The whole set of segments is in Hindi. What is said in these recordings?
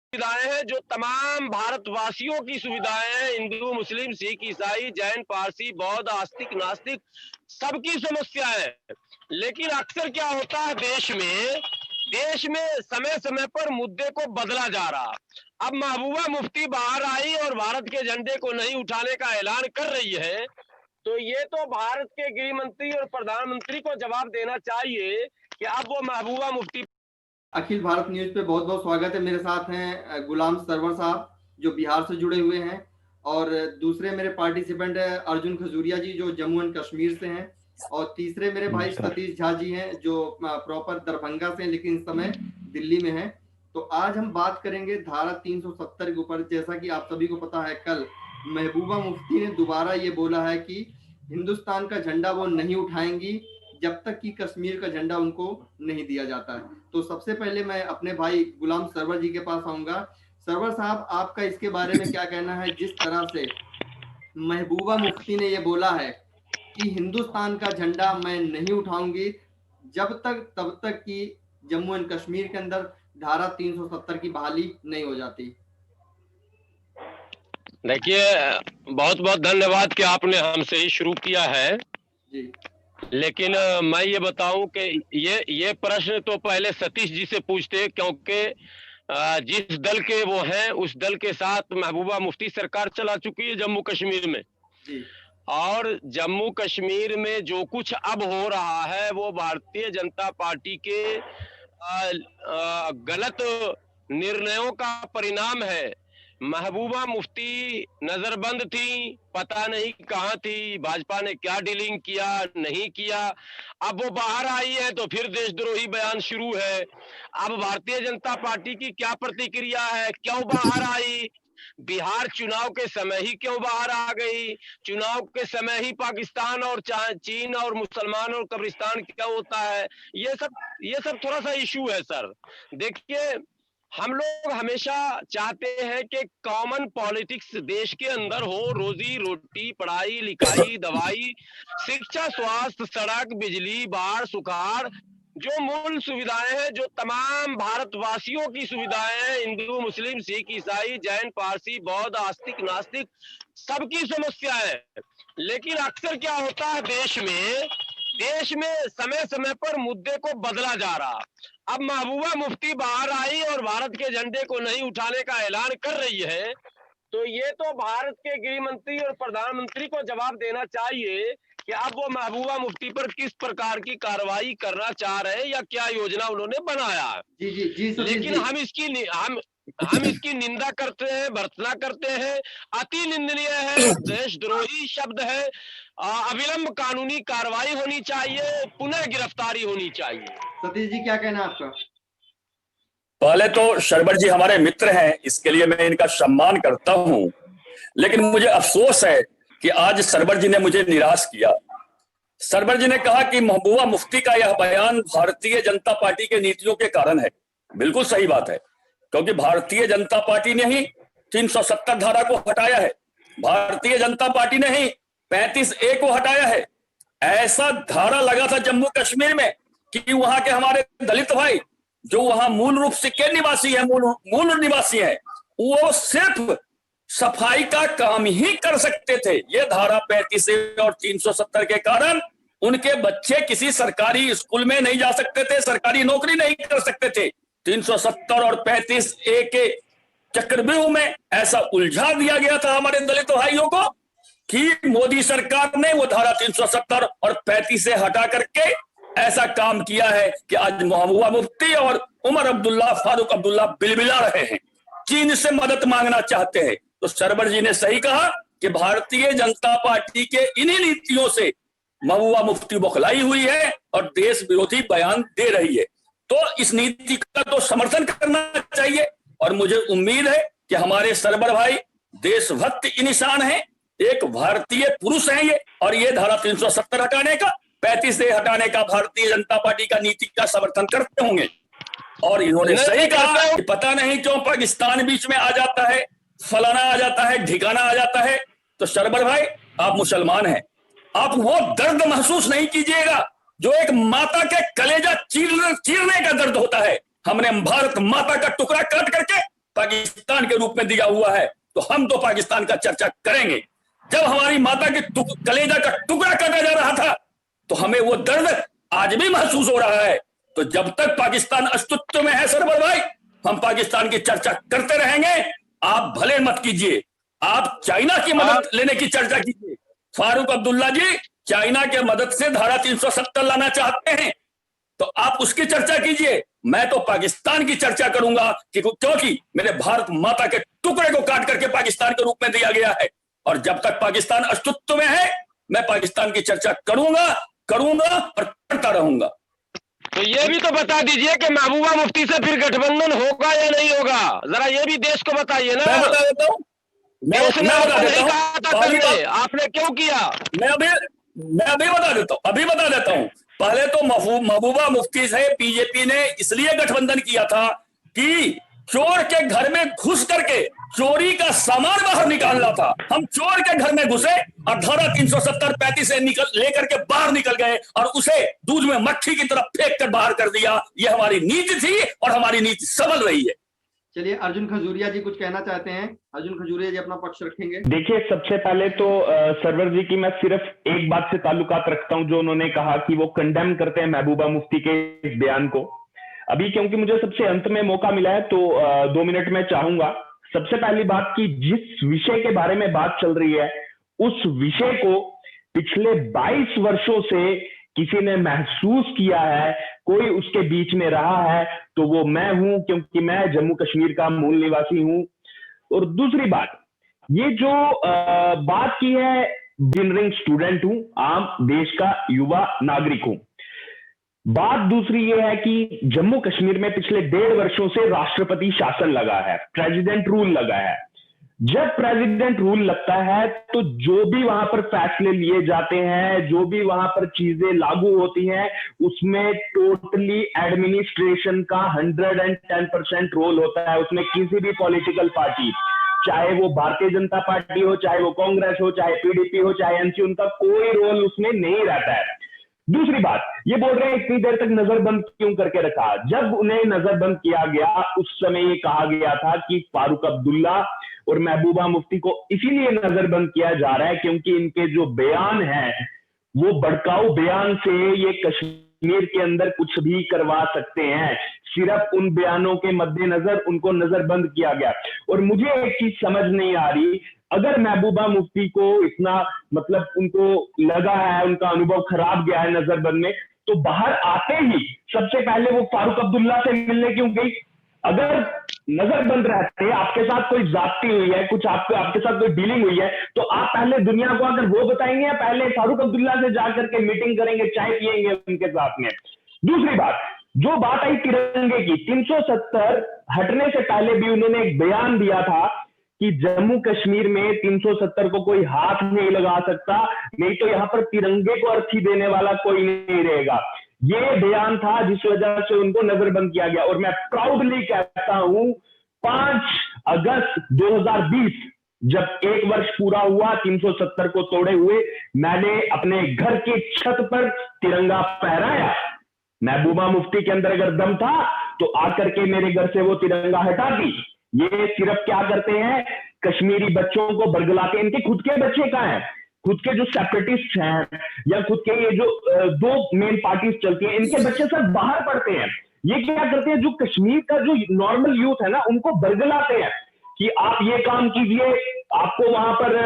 सुविधाएं हैं जो तमाम भारतवासियों की सुविधाएं हैं। हिंदू, मुस्लिम, सिख, ईसाई, जैन, पारसी, बौद्ध, आस्तिक, नास्तिक सबकी समस्या है। लेकिन अक्सर क्या होता है देश में समय समय पर मुद्दे को बदला जा रहा। अब महबूबा मुफ्ती बाहर आई और भारत के झंडे को नहीं उठाने का ऐलान कर रही है, तो ये तो भारत के गृह मंत्री और प्रधानमंत्री को जवाब देना चाहिए कि अब वो महबूबा मुफ्ती। अखिल भारत न्यूज पे बहुत बहुत स्वागत है। मेरे साथ हैं गुलाम सरवर साहब जो बिहार से जुड़े हुए हैं, और दूसरे मेरे पार्टिसिपेंट है अर्जुन खजूरिया जी जो जम्मू एंड कश्मीर से हैं, और तीसरे मेरे भाई सतीश झा जी हैं जो प्रॉपर दरभंगा से हैं लेकिन इस समय दिल्ली में हैं। तो आज हम बात करेंगे धारा 370 के ऊपर। जैसा कि आप सभी को पता है, कल महबूबा मुफ्ती ने दोबारा ये बोला है कि हिंदुस्तान का झंडा वो नहीं उठाएंगी जब तक कि कश्मीर का झंडा उनको नहीं दिया जाता है। तो सबसे पहले मैं अपने भाई गुलाम सरवर जी के पास आऊंगा। सरवर साहब, आपका इसके बारे में क्या कहना है? जिस तरह से महबूबा मुफ्ती ने ये बोला है कि हिंदुस्तान का झंडा मैं नहीं उठाऊंगी जब तक तब तक कि जम्मू एंड कश्मीर के अंदर धारा 370 की बहाली नहीं हो जाती। देखिए, बहुत बहुत धन्यवाद कि आपने हमसे ही शुरू किया है जी। लेकिन मैं ये बताऊं कि ये प्रश्न तो पहले सतीश जी से पूछते, क्योंकि जिस दल के वो हैं उस दल के साथ महबूबा मुफ्ती सरकार चला चुकी है जम्मू कश्मीर में जी। और जम्मू कश्मीर में जो कुछ अब हो रहा है वो भारतीय जनता पार्टी के गलत निर्णयों का परिणाम है। महबूबा मुफ्ती नजरबंद थी, पता नहीं कहां थी, भाजपा ने क्या डीलिंग किया नहीं किया। अब वो बाहर आई है तो फिर देशद्रोही बयान शुरू है। अब भारतीय जनता पार्टी की क्या प्रतिक्रिया है, क्यों बाहर आई, बिहार चुनाव के समय ही क्यों बाहर आ गई, चुनाव के समय ही पाकिस्तान और चीन और मुसलमान और कब्रिस्तान क्या होता है, ये सब थोड़ा सा इशू है सर। देखिए, हम लोग हमेशा चाहते हैं कि कॉमन पॉलिटिक्स देश के अंदर हो, रोजी रोटी, पढ़ाई लिखाई, दवाई, शिक्षा, स्वास्थ्य, सड़क, बिजली, बाढ़, सुखाड़, जो मूल सुविधाएं हैं जो तमाम भारतवासियों की सुविधाएं हैं। हिंदू, मुस्लिम, सिख, ईसाई, जैन, पारसी, बौद्ध, आस्तिक, नास्तिक सबकी समस्या है। लेकिन अक्सर क्या होता है देश में समय समय पर मुद्दे को बदला जा रहा। अब महबूबा मुफ्ती बाहर आई और भारत के झंडे को नहीं उठाने का ऐलान कर रही है, तो ये तो भारत के गृह मंत्री और प्रधानमंत्री को जवाब देना चाहिए कि अब वो महबूबा मुफ्ती पर किस प्रकार की कार्रवाई करना चाह रहे हैं या क्या योजना उन्होंने बनाया है। जी जी जी। लेकिन हम इसकी निंदा करते हैं, भर्त्सना करते हैं। अति निंदनीय है, देशद्रोही शब्द है। अविलंब कानूनी कार्रवाई होनी चाहिए, पुनः गिरफ्तारी होनी चाहिए। सतीश जी, क्या कहना है आपका? पहले तो शर्बर जी हमारे मित्र हैं, इसके लिए मैं इनका सम्मान करता हूं, लेकिन मुझे अफसोस है कि आज सरवर जी ने मुझे निराश किया। सरवर जी ने कहा कि महबूबा मुफ्ती का यह बयान भारतीय जनता पार्टी के नीतियों के कारण है। बिल्कुल सही बात है, क्योंकि भारतीय जनता पार्टी ने ही 370 धारा को हटाया है, भारतीय जनता पार्टी ने ही 35A को हटाया है। ऐसा धारा लगा था जम्मू कश्मीर में कि वहां के हमारे दलित भाई जो वहां मूल रूप से के निवासी है, मूल निवासी है, वो सिर्फ सफाई का काम ही कर सकते थे। ये धारा 35A और 370 के कारण उनके बच्चे किसी सरकारी स्कूल में नहीं जा सकते थे, सरकारी नौकरी नहीं कर सकते थे। 370 और 35A के चक्रव्यूह में ऐसा उलझा दिया गया था हमारे दलित भाइयों को कि मोदी सरकार ने वो धारा 370 और 35A हटा करके ऐसा काम किया है कि आज महबूबा मुफ्ती और उमर अब्दुल्ला, फारूक अब्दुल्ला बिलबिला रहे हैं, चीन से मदद मांगना चाहते हैं। तो सरवर जी ने सही कहा कि भारतीय जनता पार्टी के इन्हीं नीतियों से महबूबा मुफ्ती बौखलाई हुई है और देश विरोधी बयान दे रही है। तो इस नीति का तो समर्थन करना चाहिए, और मुझे उम्मीद है कि हमारे सरवर भाई देशभक्त इंसान हैं, एक भारतीय पुरुष हैं ये, और ये धारा 370 हटाने का, 35A हटाने का भारतीय जनता पार्टी का नीति का समर्थन करते होंगे। और इन्होंने सही कहा कि पता नहीं क्यों पाकिस्तान बीच में आ जाता है, फलाना आ जाता है, ठिकाना आ जाता है। तो सरवर भाई, आप मुसलमान हैं, आप वो दर्द महसूस नहीं कीजिएगा जो एक माता के कलेजा चीरने का दर्द होता है। हमने भारत माता का टुकड़ा काट करके पाकिस्तान के रूप में दिया हुआ है, तो हम तो पाकिस्तान का चर्चा करेंगे। जब हमारी माता के कलेजा का टुकड़ा काटा जा रहा था तो हमें वो दर्द आज भी महसूस हो रहा है। तो जब तक पाकिस्तान अस्तित्व में है सरवर भाई, हम पाकिस्तान की चर्चा करते रहेंगे। आप भले मत कीजिए, आप चाइना की मदद लेने की चर्चा कीजिए। फारूक अब्दुल्ला जी चाइना के मदद से धारा 370 लाना चाहते हैं तो आप उसकी चर्चा कीजिए। मैं तो पाकिस्तान की चर्चा करूंगा क्योंकि मेरे भारत माता के टुकड़े को काट करके पाकिस्तान के रूप में दिया गया है, और जब तक पाकिस्तान अस्तित्व में है मैं पाकिस्तान की चर्चा करूंगा और करता रहूंगा। तो ये भी तो बता दीजिए कि महबूबा मुफ्ती से फिर गठबंधन होगा या नहीं होगा, जरा ये भी देश को बताइए ना। मैं बता देता हूँ, मैं बता देता हूँ। आपने क्यों किया? मैं अभी बता देता हूँ। पहले तो महबूबा मुफ्ती से बीजेपी ने इसलिए गठबंधन किया था कि चोर के घर में घुस करके चोरी का सामान बाहर निकालना था। हम चोर के घर में घुसे और धारा 370-35 से लेकर के बाहर निकल गए और उसे दूध में मक्खी की तरफ फेंक कर बाहर कर दिया। ये हमारी नीति थी और हमारी नीति सबल रही है। चलिए, अर्जुन खजूरिया जी कुछ कहना चाहते हैं। अर्जुन खजूरिया जी अपना पक्ष रखेंगे। देखिए, सबसे पहले तो सरवर जी की मैं सिर्फ एक बात से ताल्लुकात रखता हूं, जो उन्होंने कहा कि वो कंडेम करते हैं महबूबा मुफ्ती के इस बयान को। अभी क्योंकि मुझे सबसे अंत में मौका मिला है तो 2 मिनट में चाहूंगा। सबसे पहली बात कि जिस विषय के बारे में बात चल रही है उस विषय को पिछले 22 वर्षों से किसी ने महसूस किया है, कोई उसके बीच में रहा है तो वो मैं हूं, क्योंकि मैं जम्मू कश्मीर का मूल निवासी हूं। और दूसरी बात, ये जो बात की है, इंजीनियरिंग स्टूडेंट हूं, आम देश का युवा नागरिक हूं। बात दूसरी ये है कि जम्मू कश्मीर में पिछले 1.5 वर्षों से राष्ट्रपति शासन लगा है, प्रेसिडेंट रूल लगा है। जब प्रेसिडेंट रूल लगता है तो जो भी वहां पर फैसले लिए जाते हैं, जो भी वहां पर चीजें लागू होती हैं, उसमें टोटली एडमिनिस्ट्रेशन का 110% रोल होता है। उसमें किसी भी पॉलिटिकल पार्टी, चाहे वो भारतीय जनता पार्टी हो, चाहे वो कांग्रेस हो, चाहे पीडीपी हो, चाहे एनसी, उनका कोई रोल उसमें नहीं रहता है। दूसरी बात, ये बोल रहे हैं इतनी देर तक नजरबंद क्यों करके रखा। जब उन्हें नजरबंद किया गया उस समय ये कहा गया था कि फारूक अब्दुल्ला और महबूबा मुफ्ती को इसीलिए नजरबंद किया जा रहा है क्योंकि इनके जो बयान है वो भड़काऊ बयान से ये कश्मीर के अंदर कुछ भी करवा सकते हैं। सिर्फ उन बयानों के मद्देनजर उनको नजरबंद किया गया। और मुझे एक चीज समझ नहीं आ रही, अगर महबूबा मुफ्ती को इतना मतलब उनको लगा है, उनका अनुभव खराब गया है नजरबंद में, तो बाहर आते ही सबसे पहले वो फारूक अब्दुल्ला से मिलने क्यों गई? अगर नजरबंद रहते, आपके साथ कोई जाती हुई है, कुछ आपके साथ कोई डीलिंग हुई है, तो आप पहले दुनिया को आकर वो बताएंगे या पहले फारूक अब्दुल्ला से जाकर के मीटिंग करेंगे, चाय पियेंगे उनके साथ में? दूसरी बात, जो बात आई तिरंगे की, 370 हटने से पहले भी उन्होंने एक बयान दिया था कि जम्मू कश्मीर में 370 को कोई हाथ नहीं लगा सकता, नहीं तो यहां पर तिरंगे को अर्थी देने वाला कोई नहीं रहेगा। ये बयान था जिस वजह से उनको नजरबंद किया गया। और मैं प्राउडली कहता हूं 5 अगस्त 2020 जब 1 वर्ष पूरा हुआ 370 को तोड़े हुए, मैंने अपने घर की छत पर तिरंगा फहराया। महबूबा मुफ्ती के अंदर अगर दम था तो आकर के मेरे घर से वो तिरंगा हटा दी। ये सिर्फ क्या करते हैं, कश्मीरी बच्चों को बरगलाते। इनके खुद के बच्चे कहां हैं? खुद के जो सेपरेटिस्ट हैं या खुद के ये जो 2 मेन पार्टीज चलती हैं, इनके बच्चे सब बाहर पढ़ते हैं। ये क्या करते हैं, जो कश्मीर का जो नॉर्मल यूथ है ना, उनको बरगलाते हैं कि आप ये काम कीजिए, आपको वहां पर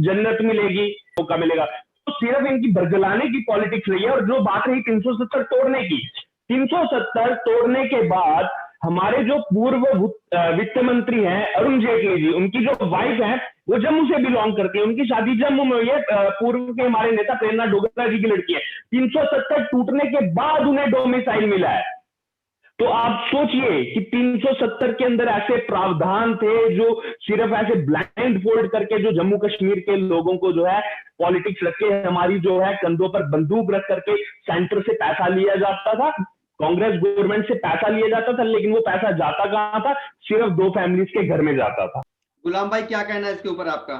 जन्नत मिलेगी, मौका मिलेगा। तो सिर्फ इनकी बरगलाने की पॉलिटिक्स रही है। और जो बात रही 370 तोड़ने की, 370 तोड़ने के बाद हमारे जो पूर्व वित्त मंत्री हैं अरुण जेटली जी, उनकी जो वाइफ है वो जम्मू से बिलोंग करती है, उनकी शादी जम्मू में हुई है, पूर्व के हमारे नेता प्रेरणा डोगरा जी की लड़की है। 370 टूटने के बाद उन्हें डोमिसाइल मिला है। तो आप सोचिए कि 370 के अंदर ऐसे प्रावधान थे जो सिर्फ ऐसे ब्लाइंड फोल्ड करके जो जम्मू कश्मीर के लोगों को जो है पॉलिटिक्स रख के, हमारी जो है कंधों पर बंदूक रख करके सेंटर से पैसा लिया जाता था, कांग्रेस गवर्नमेंट से पैसा लिया जाता था, लेकिन वो पैसा जाता कहां था? सिर्फ 2 फैमिलीज के घर में जाता था। गुलाम भाई क्या कहना है इसके ऊपर आपका?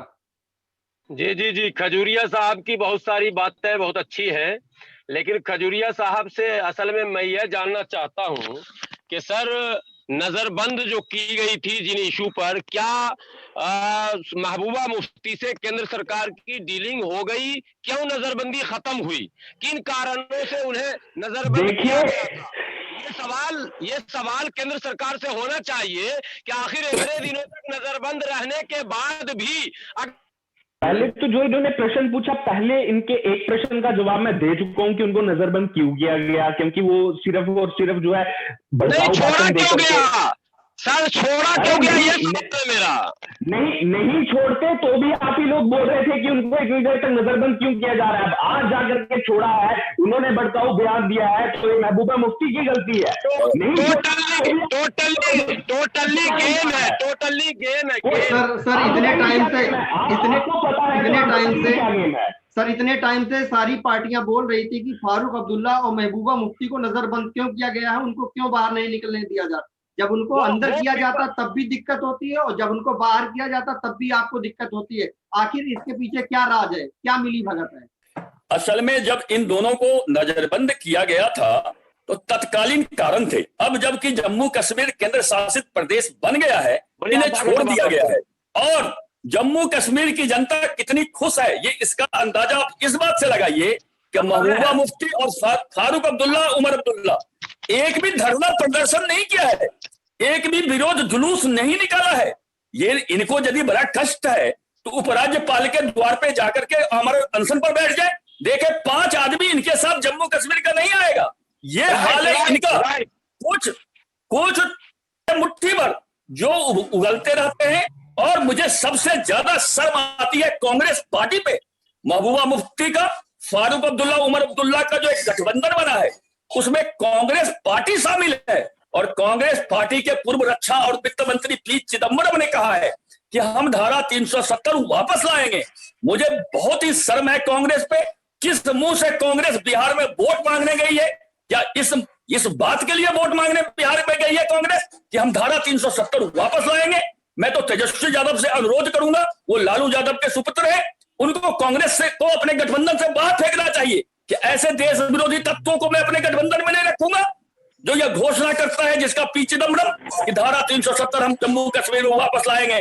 जी, खजूरिया साहब की बहुत सारी बातें बहुत अच्छी है, लेकिन खजूरिया साहब से असल में मैं यह जानना चाहता हूं कि सर नजरबंद जो की गई थी जिन इशू पर, क्या महबूबा मुफ्ती से केंद्र सरकार की डीलिंग हो गई? क्यों नजरबंदी खत्म हुई? किन कारणों से उन्हें नजरबंद किया गया था? ये सवाल केंद्र सरकार से होना चाहिए कि आखिर इतने दिनों तक नजरबंद रहने के बाद भी पहले तो जो इन्होंने प्रश्न पूछा, पहले इनके एक प्रश्न का जवाब मैं दे चुका हूं कि उनको नजरबंद क्यों किया गया, क्योंकि वो सिर्फ और सिर्फ जो है नहीं छोड़ा क्यों गया सर, छोड़ा क्यों गया ये सवाल है मेरा। नहीं छोड़ते तो भी आप ही लोग बोल रहे थे कि उनको इतनी देर तक नजरबंद क्यों किया जा रहा है। अब आज जाकर के छोड़ा है, उन्होंने भड़काऊ बयान दिया है, तो ये महबूबा मुफ्ती की गलती है। टोटली गेम है। सर इतने टाइम से सारी पार्टियां बोल रही थी कि फारूक अब्दुल्ला और महबूबा मुफ्ती को नजरबंद क्यों किया गया है, उनको क्यों बाहर नहीं निकलने दिया जाता। जब उनको अंदर किया जाता तब भी दिक्कत होती है, और जब उनको बाहर किया जाता तब भी आपको दिक्कत होती है। आखिर इसके पीछे क्या राज है, क्या मिली भगत है? असल में जब इन दोनों को नजरबंद किया गया था तो तत्कालीन कारण थे। अब जबकि जम्मू कश्मीर केंद्र शासित प्रदेश बन गया है, इन्हें छोड़ दिया गया है। और जम्मू कश्मीर की जनता कितनी खुश है, ये इसका अंदाजा आप इस बात से लगाइए कि महबूबा मुफ्ती और फारूक अब्दुल्ला, उमर अब्दुल्ला एक भी धरना प्रदर्शन नहीं किया है, एक भी विरोध जुलूस नहीं निकाला है। ये इनको यदि बड़ा कष्ट है तो उपराज्यपाल के द्वार पे जाकर के अमर अनशन पर बैठ जाए। देखे 5 आदमी इनके साथ जम्मू कश्मीर का नहीं आएगा। ये हाल है इनका। कुछ मुट्ठी भर जो उगलते रहते हैं। और मुझे सबसे ज्यादा शर्म आती है कांग्रेस पार्टी पे। महबूबा मुफ्ती का, फारूक अब्दुल्ला, उमर अब्दुल्ला का जो एक गठबंधन बना है उसमें कांग्रेस पार्टी शामिल है। और कांग्रेस पार्टी के पूर्व रक्षा और वित्त मंत्री पी चिदंबरम ने कहा है कि हम धारा 370 वापस लाएंगे। मुझे बहुत ही शर्म है कांग्रेस पे। किस मुंह से कांग्रेस बिहार में वोट मांगने गई है? क्या इस बात के लिए वोट मांगने बिहार में गई है कांग्रेस कि हम धारा 370 वापस लाएंगे? मैं तो तेजस्वी यादव से अनुरोध करूंगा, वो लालू यादव के सुपुत्र है, उनको कांग्रेस से को अपने गठबंधन से बाहर फेंकना चाहिए कि ऐसे देश विरोधी तत्वों को मैं अपने गठबंधन में नहीं रखूंगा जो यह घोषणा करता है, जिसका पी चिदंबरम, कि धारा 370 हम जम्मू कश्मीर में वापस लाएंगे।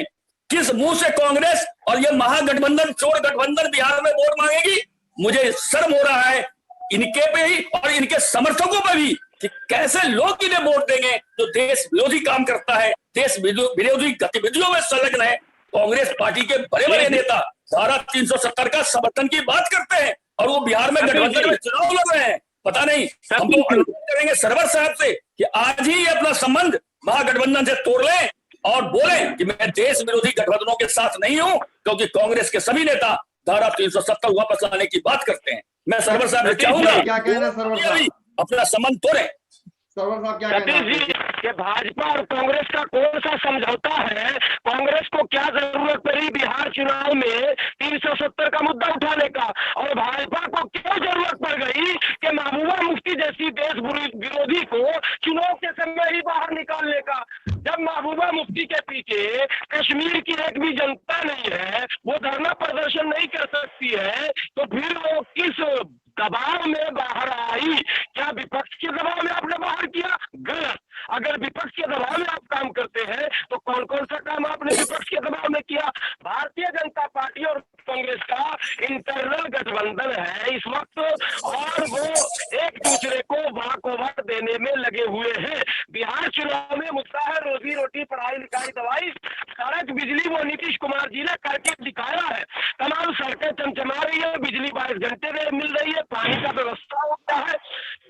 किस मुंह से कांग्रेस और ये महागठबंधन, चोर गठबंधन बिहार में वोट मांगेगी? मुझे शर्म हो रहा है इनके पे ही और इनके समर्थकों पे भी कि कैसे लोग इन्हें वोट देंगे जो देश विरोधी काम करता है, देश विरोधी गतिविधियों में संलग्न है। कांग्रेस पार्टी के बड़े बड़े नेता धारा 370 का समर्थन की बात करते हैं और वो बिहार में गठबंधन में चुनाव लड़ रहे हैं। पता नहीं, हम तो अनुरोध करेंगे सरवर साहब से कि आज ही अपना संबंध महागठबंधन से तोड़ लें और बोलें कि मैं देश विरोधी गठबंधनों के साथ नहीं हूं, क्योंकि कांग्रेस के सभी नेता धारा 370 वापस लाने की बात करते हैं। मैं सरवर साहब से चाहूंगा अपना संबंध तोड़ें। सरवर साहब क्या कहना है? कि भाजपा और कांग्रेस का कौन सा समझौता है? कांग्रेस को क्या जरूरत पड़ी बिहार चुनाव में 370 का मुद्दा उठाने का, और भाजपा को क्यों जरूरत पड़ गई कि महबूबा मुफ्ती जैसी देश विरोधी को चुनाव के समय ही बाहर निकालने का? जब महबूबा मुफ्ती के पीछे कश्मीर की एक भी जनता नहीं है, वो धरना प्रदर्शन नहीं कर सकती है, तो फिर वो किस दबाव में बाहर आई? क्या विपक्ष के दबाव में आपने बाहर किया? गलत। अगर विपक्ष के दबाव में आप काम करते हैं तो कौन कौन सा काम आपने विपक्ष के दबाव में किया? भारतीय जनता पार्टी और कांग्रेस का इंटरनल गठबंधन है इस वक्त, और वो एक दूसरे को वाक देने में लगे हुए हैं। बिहार चुनाव में मुद्दा है रोजी रोटी, पढ़ाई लिखाई, दवाई, सड़क, बिजली, वो नीतीश कुमार जी ने करके दिखाया है। तमाम सड़कें चमचमा रही है, बिजली 22 घंटे में मिल रही है, पानी का व्यवस्था होता है।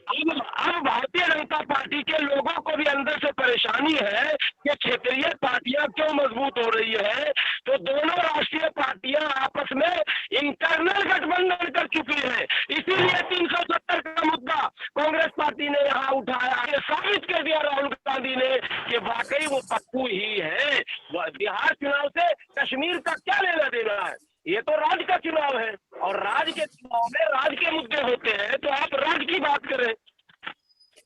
अब भारतीय जनता पार्टी के लोगों को भी अंदर से परेशानी है कि क्षेत्रीय पार्टियां क्यों मजबूत हो रही है, तो दोनों राष्ट्रीय पार्टियां आपस में इंटरनल गठबंधन कर चुकी है। इसीलिए 370 का मुद्दा कांग्रेस पार्टी ने यहाँ उठाया, ये साबित कर दिया राहुल गांधी ने कि वाकई वो पप्पू ही है। बिहार चुनाव से कश्मीर का क्या लेना देना है? ये तो राज्य का चुनाव है, और राज्य के चुनाव में राज्य के मुद्दे होते हैं, तो आप राज्य की बात करें,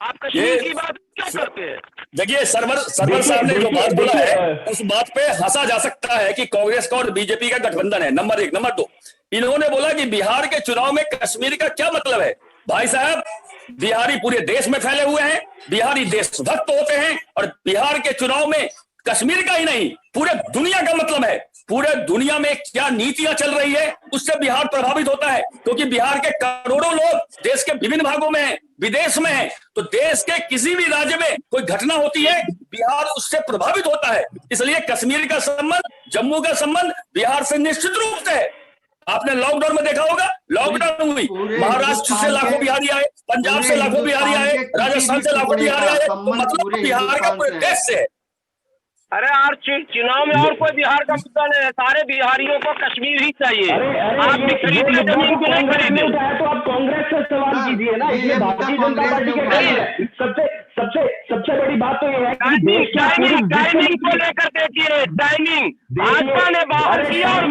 आप कश्मीर की बात क्या करते हैं? देखिए सरवर साहब ने जो बात बोला है उस बात पे हंसा जा सकता है कि कांग्रेस का और बीजेपी का गठबंधन है, नंबर 1। नंबर 2, इन्होंने बोला कि बिहार के चुनाव में कश्मीर का क्या मतलब है? भाई साहब, बिहारी पूरे देश में फैले हुए हैं, बिहारी देशभक्त होते हैं, और बिहार के चुनाव में कश्मीर का ही नहीं पूरे दुनिया का मतलब है, पूरे दुनिया में क्या नीतियां चल रही है उससे बिहार प्रभावित होता है, क्योंकि बिहार के करोड़ों लोग देश के विभिन्न भागों में हैं, विदेश में हैं, तो देश के किसी भी राज्य में कोई घटना होती है बिहार उससे प्रभावित होता है। इसलिए कश्मीर का संबंध, जम्मू का संबंध बिहार से निश्चित रूप से है। आपने लॉकडाउन में देखा होगा, लॉकडाउन हुई, महाराष्ट्र से लाखों बिहारी आए, पंजाब से लाखों बिहारी आए, राजस्थान से लाखों बिहारी आए, तो मतलब बिहार का पूरे देश से है। अरे यार चुनाव में और कोई बिहार का मुद्दा नहीं है, सारे बिहारियों को कश्मीर ही चाहिए। आप भी खरीदे जमीन को नहीं खरीदे तो आप कांग्रेस से सवाल कीजिए ना, इसमें भारतीय जनता पार्टी के सबसे बड़ी बात तो ये है कि टाइमिंग को लेकर देखिए, टाइमिंग भाजपा ने बाहर किया और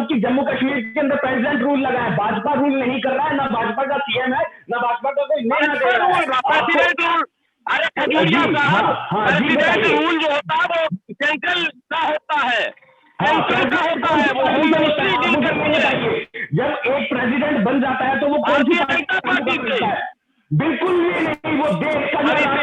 कि जम्मू कश्मीर के अंदर प्रेसिडेंट रूल लगा है, भाजपा रूल नहीं कर रहा है, ना भाजपा का सीएम है, ना भाजपा का कोई प्रेसिडेंट रूल। अरे खजूरिया साहब, प्रेसिडेंट रूल जो होता है वो सेंट्रल का होता है, सेंट्रल का होता है, वो होम मिनिस्ट्री डील करती है। जब एक प्रेसिडेंट बन जाता है तो वो भारतीय जनता पार्टी से बिल्कुल भी नहीं, वो देश का भाजपा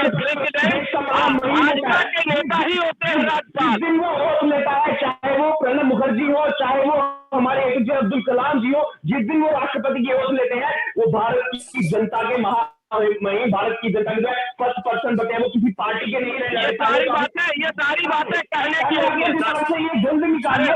के नेता ही होते हैं राज्यपाल। दिन वो वोट लेता है, चाहे वो प्रणब मुखर्जी हो, चाहे वो हमारे एपीजे अब्दुल कलाम जी हो, जिस दिन वो राष्ट्रपति की वोट लेते हैं वो भारत की जनता के भारत की जनता के फर्स्ट पर्सन बटे, वो किसी पार्टी के नहीं रहे। ये सारी बातें कहने की होगी, ये जल्द निकालिए।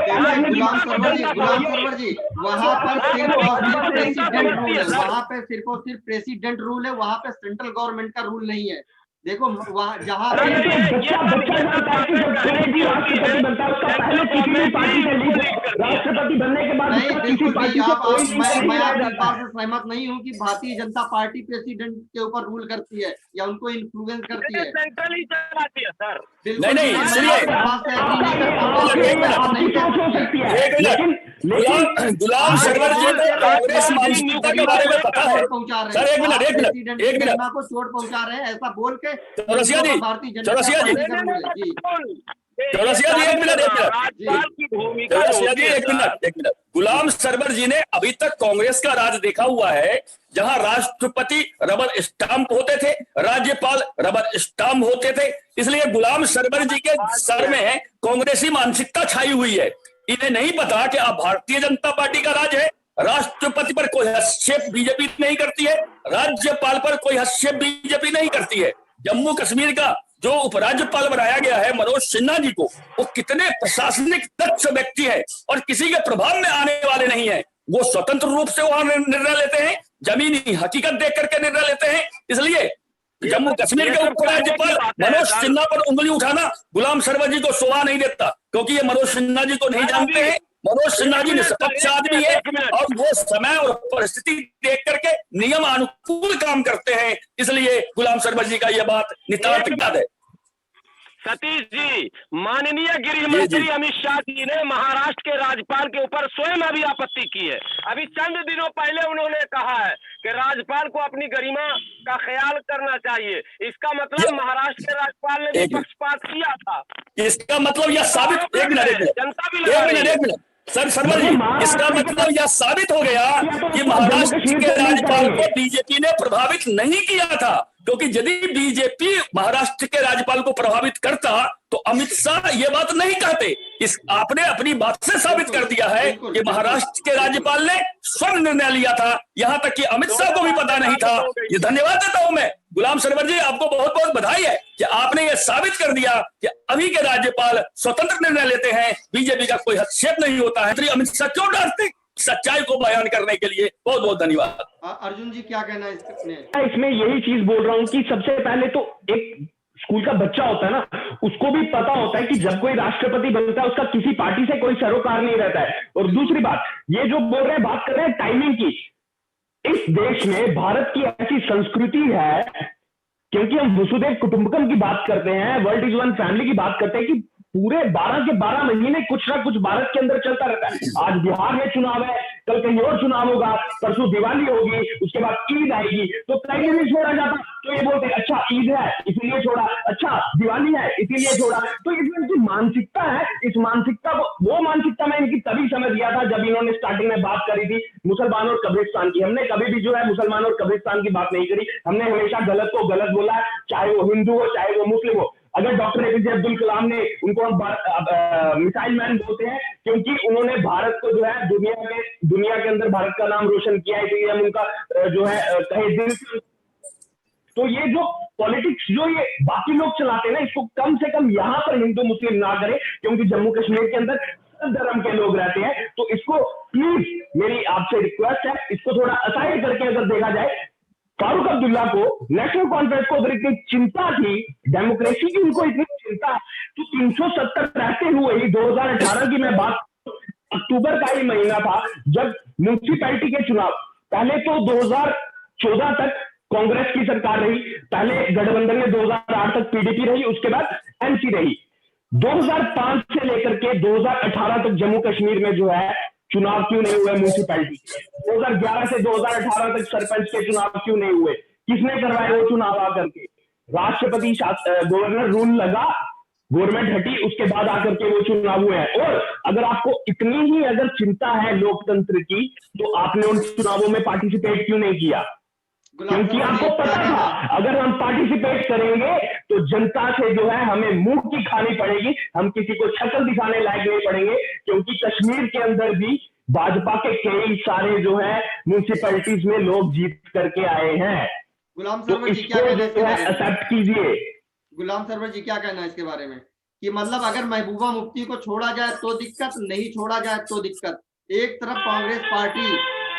गुलाम सरवर जी, वहाँ पर सिर्फ और सिर्फ प्रेसिडेंट रूल है, वहाँ पे सिर्फ और सिर्फ प्रेसिडेंट रूल है, वहाँ पे सेंट्रल गवर्नमेंट का रूल नहीं है। देखो वहाँ जहाँ राष्ट्रपति बनने के बाद नहीं, बिल्कुल मैं आपकी बात से सहमत नहीं हूँ कि भारतीय जनता पार्टी प्रेसिडेंट के ऊपर रूल करती है या उनको इन्फ्लुएंस करती है। सेंट्रल ही चलाती है सर। नहीं, सुनिए, गुलाम सरवर जी को कांग्रेस मानसिकता के बारे में पता है सर। एक मिनट को चोट पहुंचा रहे हैं ऐसा बोल के चौरसिया जी, एक मिनट। गुलाम सरवर जी ने अभी तक कांग्रेस का राज देखा हुआ है, जहां राष्ट्रपति रबर स्टाम्प होते थे, राज्यपाल रबर स्टाम्प होते थे। इसलिए गुलाम सरवर जी के सर में कांग्रेसी मानसिकता छाई हुई है। इन्हें नहीं पता कि अब भारतीय जनता पार्टी का राज है, राष्ट्रपति पर कोई हस्तक्षेप बीजेपी नहीं करती है, राज्यपाल पर कोई हस्तक्षेप बीजेपी नहीं करती है। जम्मू कश्मीर का जो उपराज्यपाल बनाया गया है मनोज सिन्हा जी को, वो कितने प्रशासनिक दक्ष व्यक्ति है और किसी के प्रभाव में आने वाले नहीं है। वो स्वतंत्र रूप से वहां निर्णय लेते हैं, जमीनी हकीकत देख करके निर्णय लेते हैं। इसलिए जम्मू कश्मीर के उपराज्यपाल मनोज सिन्हा पर उंगली उठाना गुलाम सरवर जी को शोभा नहीं देता, क्योंकि ये मनोज सिन्हा जी को नहीं जानते हैं। मनोज सिन्हा जी निष्पक्ष आदमी है और वो समय और परिस्थिति देख करके नियम अनुकूल काम करते हैं। इसलिए गुलाम सरवर जी का यह बात नितांत गलत है। सतीश जी, माननीय गृह मंत्री अमित शाह जी ने महाराष्ट्र के राज्यपाल के ऊपर स्वयं अभी आपत्ति की है। अभी चंद दिनों पहले उन्होंने कहा है कि राज्यपाल को अपनी गरिमा का ख्याल करना चाहिए। इसका मतलब महाराष्ट्र के राज्यपाल ने भी पक्षपात किया था। इसका मतलब यह साबित, एक मिनट सर सरवर जी, इसका मतलब यह साबित हो गया कि महाराष्ट्र के राज्यपाल को बीजेपी ने प्रभावित नहीं किया था, क्योंकि यदि बीजेपी महाराष्ट्र के राज्यपाल को प्रभावित करता तो अमित शाह ये बात नहीं कहते। आपने अपनी बात से साबित कर दिया है कि महाराष्ट्र के राज्यपाल ने स्वयं निर्णय लिया था, यहां तक कि अमित शाह को भी पता नहीं था। ये धन्यवाद देता हूं मैं गुलाम सरवर जी, आपको बहुत बहुत बधाई है कि आपने ये साबित कर दिया कि अभी के राज्यपाल स्वतंत्र निर्णय लेते हैं, बीजेपी का कोई हस्तक्षेप नहीं होता है। तो अमित शाह क्यों डरते सच्चाई को बयान करने के लिए? बहुत बहुत धन्यवाद। अर्जुन जी क्या कहना है इसमें? यही चीज बोल रहा हूँ कि सबसे पहले तो एक स्कूल का बच्चा होता है ना, उसको भी पता होता है कि जब कोई राष्ट्रपति बनता है उसका किसी पार्टी से कोई सरोकार नहीं रहता है। और दूसरी बात, ये जो बोल रहे हैं, बात कर रहे हैं टाइमिंग की, इस देश में भारत की ऐसी संस्कृति है, क्योंकि हम वसुधैव कुटुंबकम की बात करते हैं, वर्ल्ड इज वन फैमिली की बात करते हैं, कि पूरे 12 के 12 महीने कुछ ना कुछ भारत के अंदर चलता रहता है। आज बिहार में चुनाव है, कल कहीं और चुनाव होगा, परसों दिवाली होगी, उसके बाद ईद आएगी, तो कहीं नहीं छोड़ा जाता। तो ये बोलते हैं अच्छा ईद है इसीलिए छोड़ा, अच्छा दिवाली है इसीलिए छोड़ा। तो इसमें मानसिकता है, इस मानसिकता को, वो मानसिकता मैं इनकी तभी समझ गया था जब इन्होंने स्टार्टिंग में बात करी थी मुसलमान और कब्रिस्तान की। हमने कभी भी जो है मुसलमान और कब्रिस्तान की बात नहीं करी, हमने हमेशा गलत को गलत बोला, चाहे वो हिंदू हो चाहे वो मुस्लिम हो। अगर डॉक्टर एपीजे अब्दुल कलाम ने, उनको हम मिसाइल मैन बोलते हैं क्योंकि उन्होंने भारत को जो है दुनिया के अंदर भारत का नाम रोशन किया है, इसलिए हम उनका जो है कहे दिल से। तो ये जो पॉलिटिक्स जो ये बाकी लोग चलाते हैं ना, इसको कम से कम यहाँ पर हिंदू मुस्लिम ना करें, क्योंकि जम्मू कश्मीर के अंदर सब धर्म के लोग रहते हैं। तो इसको प्लीज मेरी आपसे रिक्वेस्ट है, इसको थोड़ा असाइड करके अगर देखा जाए, फारूक अब्दुल्ला को नेशनल कॉन्फ्रेंस को अगर इतनी चिंता थी, डेमोक्रेसी की उनको इतनी चिंता, तो 370 रहते हुए ही 2018 की मैं बात, अक्टूबर का ही महीना था जब म्यूनिसिपैलिटी के चुनाव, पहले तो 2014 तक कांग्रेस की सरकार रही, पहले गठबंधन में 2008 तक पीडीपी रही, उसके बाद एमसी रही। 2005 से लेकर के 2018 तक जम्मू कश्मीर में जो है चुनाव क्यों नहीं हुए म्यूनिसिपैलिटी? 2011 से 2018 तक सरपंच के चुनाव क्यों नहीं हुए? किसने करवाए वो चुनाव आकर के? राष्ट्रपति गवर्नर रूल लगा, गवर्नमेंट हटी, उसके बाद आकर के वो चुनाव हुए हैं। और अगर आपको इतनी ही अगर चिंता है लोकतंत्र की, तो आपने उन चुनावों में पार्टिसिपेट क्यों नहीं किया? क्योंकि आपको पता था अगर हम पार्टिसिपेट करेंगे तो जनता से जो है हमें मुंह की खानी पड़ेगी, हम किसी को शक्ल दिखाने लायक नहीं पड़ेंगे, क्योंकि कश्मीर के अंदर भी भाजपा के कई सारे जो है म्यूनिसिपैलिटीज में लोग जीत करके आए हैं। गुलाम तो सरवर जी क्या कहना है इसके बारे में? एक्सेप्ट कीजिए। गुलाम सरवर जी क्या कहना है इसके बारे में, कि मतलब अगर महबूबा मुफ्ती को छोड़ा जाए तो दिक्कत, नहीं छोड़ा जाए तो दिक्कत? एक तरफ कांग्रेस पार्टी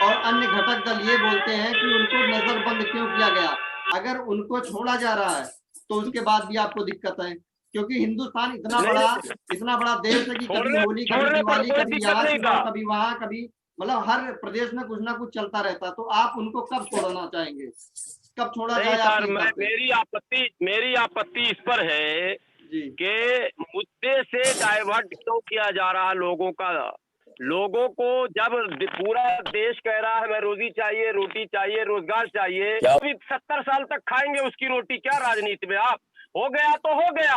और अन्य घटक दल ये बोलते हैं कि उनको नजरबंद क्यों किया गया, अगर उनको छोड़ा जा रहा है तो उसके बाद भी आपको दिक्कत है, क्योंकि हिंदुस्तान इतना बड़ा देश है कि कभी होली, कभी दिवाली, कभी यहाँ, कभी वहां, कभी मतलब हर प्रदेश में कुछ ना कुछ चलता रहता है। तो आप उनको कब छोड़ना चाहेंगे, कब छोड़ा जाए? मेरी आपत्ति इस पर है कि मुद्दे से डाइवर्ट क्यों किया जा रहा लोगों का। लोगों को जब पूरा देश कह रहा है हमें रोटी चाहिए, रोजगार चाहिए, अभी 70 साल तक खाएंगे उसकी रोटी क्या राजनीति में? आप हो गया तो हो गया।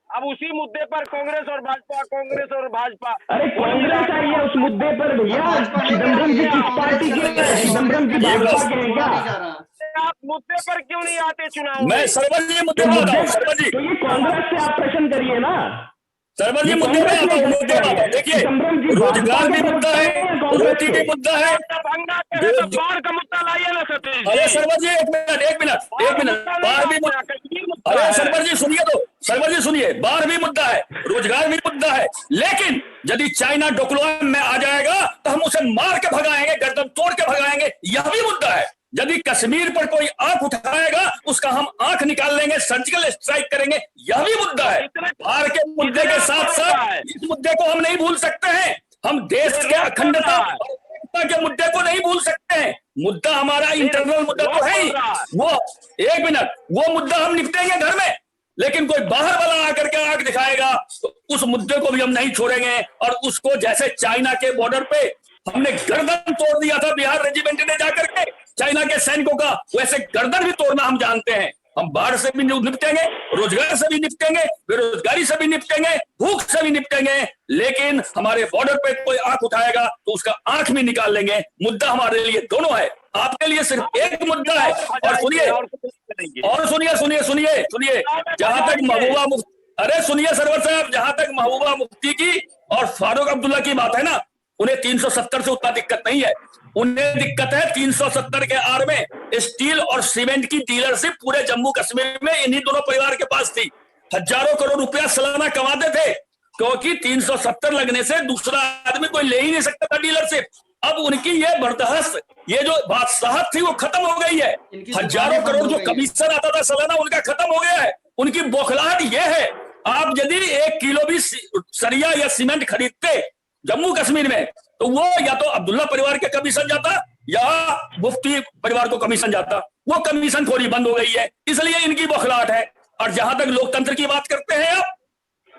अब उसी मुद्दे पर कांग्रेस और भाजपा अरे कांग्रेस आई है उस मुद्दे पर भैया, चिदम्बरम जी किस पार्टी के हैं? चिदम्बरम जी भाजपा के हैं क्या? आप मुद्दे पर क्यों नहीं आते चुनाव? मैं सरवर जी मुद्दे पर आता हूं। सरवर जी, तो ये कांग्रेस से आप प्रश्न करिए ना। सरवर जी मुद्दे पे आता हूं। देखिए, रोजगार भी मुद्दा है, रोटी भी मुद्दा है, बाढ़ का मुद्दा लाइए ना सतीश जी। अरे सरवर जी एक मिनट, बाढ़ भी मुद्दा। अरे सरवर जी सुनिए तो, सरवर जी सुनिए, बाढ़ भी मुद्दा है, रोजगार भी मुद्दा है, लेकिन यदि चाइना डोकलाम में आ जाएगा तो हम उसे मार के भगाएंगे, गर्दन तोड़ के भगाएंगे, यह भी मुद्दा है। यदि कश्मीर पर कोई आंख उठाएगा उसका हम आंख निकाल लेंगे, सर्जिकल स्ट्राइक करेंगे, यह भी मुद्दा है। बाढ़ के मुद्दे के साथ साथ इस मुद्दे को हम नहीं भूल सकते हैं। हम देश के अखंडता के मुद्दे को नहीं भूल सकते हैं। मुद्दा हमारा इंटरनल मुद्दा तो है ही, वो एक मिनट, वो मुद्दा हम निपटेंगे घर में, लेकिन कोई बाहर वाला आकर के आंख दिखाएगा तो उस मुद्दे को भी हम नहीं छोड़ेंगे। और उसको जैसे चाइना के बॉर्डर पे हमने गर्दन तोड़ दिया था बिहार रेजिमेंट ने जाकर के चाइना के सैनिकों का, वैसे गर्दन भी तोड़ना हम जानते हैं। हम बाढ़ से भी निपटेंगे, रोजगार से भी निपटेंगे, बेरोजगारी से भी निपटेंगे, भूख से भी निपटेंगे, लेकिन हमारे बॉर्डर पे कोई आंख उठाएगा तो उसका आंख भी निकाल लेंगे। मुद्दा हमारे लिए दोनों है, आपके लिए सिर्फ एक मुद्दा है। और सुनिए, जहां तक महबूबा मुफ्ती, अरे सुनिए सरवर साहब, जहां तक महबूबा मुफ्ती की और फारूक अब्दुल्ला की बात है ना, उन्हें 370 से उतना दिक्कत नहीं है। उन्हें दिक्कत है 370 के आड़ में स्टील और सीमेंट की डीलरशिप पूरे जम्मू कश्मीर में इन्हीं दोनों परिवार के पास थी। हजारों करोड़ रुपया सालाना कमाते थे, क्योंकि 370 लगने से दूसरा आदमी कोई ले ही नहीं सकता था डीलरशिप। अब उनकी ये बर्दाश्त, ये जो बादशाहत थी वो खत्म हो गई है। हजारों करोड़ जो कमीशन आता था सालाना उनका खत्म हो गया है। उनकी बौखलाहट ये है, आप यदि 1 किलो भी सरिया या सीमेंट खरीदते जम्मू कश्मीर में तो वो या तो अब्दुल्ला परिवार के कमीशन जाता या मुफ्ती परिवार को कमीशन जाता। वो कमीशन खोरी बंद हो गई है, इसलिए इनकी बौखलाहट है। और जहां तक लोकतंत्र की बात करते हैं आप,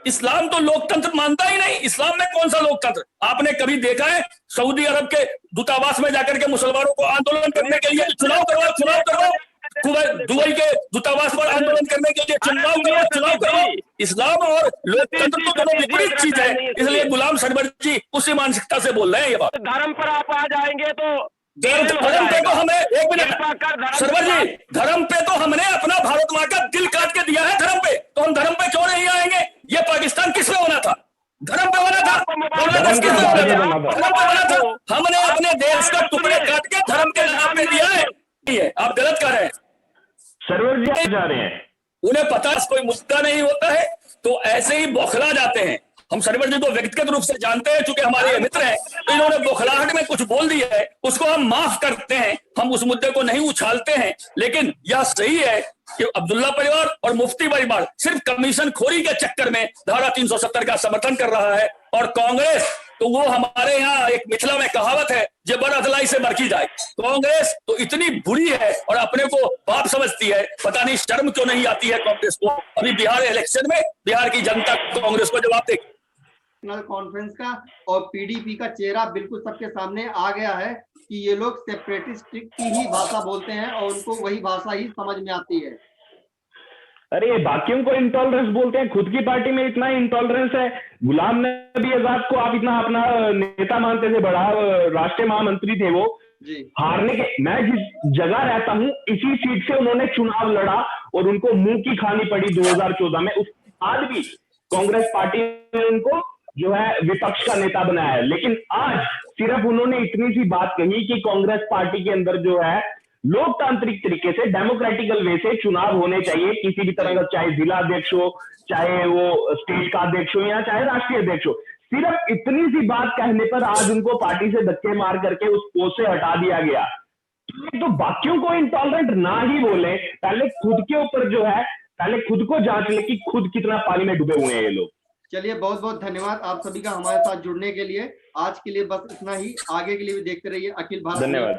इस्लाम तो लोकतंत्र मानता ही नहीं। इस्लाम में कौन सा लोकतंत्र? आपने कभी देखा है सऊदी अरब के दूतावास में जाकर के मुसलमानों को आंदोलन करने के लिए चुनाव करवाओ, दुबई के दूतावास पर आंदोलन करने के लिए चुनाव करवाओ, इस्लाम और लोकतंत्र तो दोनों विपरीत चीज है, इसलिए गुलाम सरवर जी उसी मानसिकता से बोल रहे हैं ये बात। धर्म पर आप आ जाएंगे तो धर्म पे तो हमें, एक मिनट सरवर जी, धर्म पे तो हमने अपना भारत माँ का दिल काट के दिया है धर्म पे, तो हम धर्म पे क्यों नहीं आएंगे? ये पाकिस्तान किस पे होना था? धर्म पे होना था। बांग्लादेश किस पे होना था? धर्म पे होना था। हमने अपने देश का टुकड़े काट के धर्म के नाम पे दिया है। आप गलत कर रहे हैं सरवर जी, जा रहे हैं, उन्हें पता कोई मुद्दा नहीं होता है तो ऐसे ही बौखला जाते हैं। हम सरवर जी को व्यक्तिगत रूप से जानते हैं, चूंकि हमारे ये मित्र हैं, तो इन्होंने बौखलाहट में कुछ बोल दिया है, उसको हम माफ करते हैं, हम उस मुद्दे को नहीं उछालते हैं। लेकिन यह सही है कि अब्दुल्ला परिवार और मुफ्ती परिवार सिर्फ कमीशन खोरी के चक्कर में धारा 370 का समर्थन कर रहा है, और कांग्रेस तो वो हमारे यहाँ एक मिथिला में कहावत है, जे बड़ अदलाई से बरकी जाए। कांग्रेस तो इतनी बुरी है और अपने को बाप समझती है, पता नहीं शर्म क्यों नहीं आती है कांग्रेस को। अभी बिहार इलेक्शन में बिहार की जनता कांग्रेस को जवाब देगी। नेशनल कॉन्फ्रेंस का और पीडीपी का चेहरा बिल्कुल सबके सामने आ गया है कि ये लोग सेपरेटिस्ट की ही भाषा बोलते हैं और उनको वही भाषा ही समझ में आती है। अरे ये बाकियों को इंटॉलरेंस बोलते हैं, खुद की पार्टी में इतना इंटॉलरेंस है। गुलाम नबी आजाद को आप इतना अपना नेता मानते थे, बड़ा राष्ट्रीय महामंत्री थे वो जी। हारने के, मैं जिस जगह रहता हूँ इसी सीट से उन्होंने चुनाव लड़ा और उनको मुंह की खानी पड़ी 2014 में। उसके बाद भी कांग्रेस पार्टी ने उनको जो है विपक्ष का नेता बनाया है। लेकिन आज सिर्फ उन्होंने इतनी सी बात कही कि कांग्रेस पार्टी के अंदर जो है लोकतांत्रिक तरीके से, डेमोक्रेटिकल वे से चुनाव होने चाहिए किसी भी तरह का, चाहे जिला अध्यक्ष हो, चाहे वो स्टेट का अध्यक्ष हो या चाहे राष्ट्रीय अध्यक्ष हो। सिर्फ इतनी सी बात कहने पर आज उनको पार्टी से धक्के मार करके उस पोस्ट से हटा दिया गया। तो बाकियों को इंटॉलरेंट ना ही बोले, पहले खुद के ऊपर जो है, पहले खुद को जांच ले कि खुद कितना पानी में डूबे हुए हैं ये लोग। चलिए, बहुत बहुत धन्यवाद आप सभी का हमारे साथ जुड़ने के लिए। आज के लिए बस इतना ही, आगे के लिए भी देखते रहिए अखिल भारत। धन्यवाद।